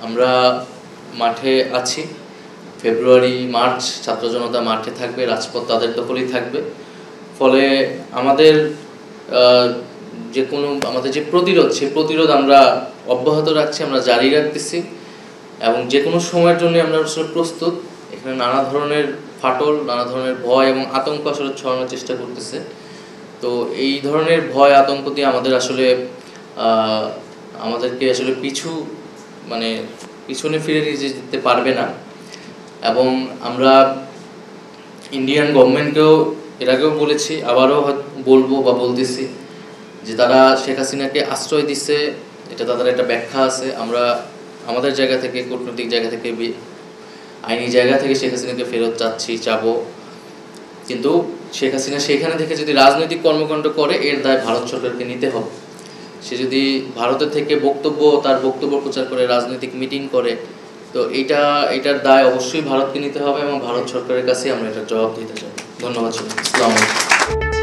আমরা মাঠে আছি। ফেব্রুয়ারি মার্চ ছাত্র জনতা মাঠে থাকবে, রাজপথ তাদের দখলেই থাকবে। ফলে আমাদের আমাদের যে প্রতিরোধ, সেই প্রতিরোধ আমরা অব্যাহত রাখছি, আমরা জারি রাখতেছি এবং যে কোনো সময়ের জন্য আমরা আসলে প্রস্তুত। এখানে নানা ধরনের ফাটল, নানা ধরনের ভয় এবং আতঙ্ক আসলে ছড়ানোর চেষ্টা করতেছে। তো এই ধরনের ভয় আতঙ্ক দিয়ে আমাদেরকে আসলে পিছনে ফিরে নিয়ে যেতে পারবে না। এবং আমরা ইন্ডিয়ান গভর্নমেন্টকেও এর আগেও বলেছি, আবারও বলবো বা বলতেছি যে তারা শেখ হাসিনাকে আশ্রয় দিচ্ছে, এটা তাদের একটা ব্যাখ্যা আছে। আমরা আমাদের জায়গা থেকে, কূটনৈতিক জায়গা থেকে, আইনি জায়গা থেকে শেখ হাসিনাকে ফেরত চাবো। কিন্তু শেখ হাসিনা সেখানে থেকে যদি রাজনৈতিক কর্মকাণ্ড করে, এর দায় ভারত সরকারকে নিতে হবে। সে যদি ভারতের থেকে তার বক্তব্য প্রচার করে, রাজনৈতিক মিটিং করে, তো এটার দায় অবশ্যই ভারতকে নিতে হবে এবং ভারত সরকারের কাছে আমরা এটার জবাব দিতে চাই। ধন্যবাদ। আসসালামু আলাইকুম।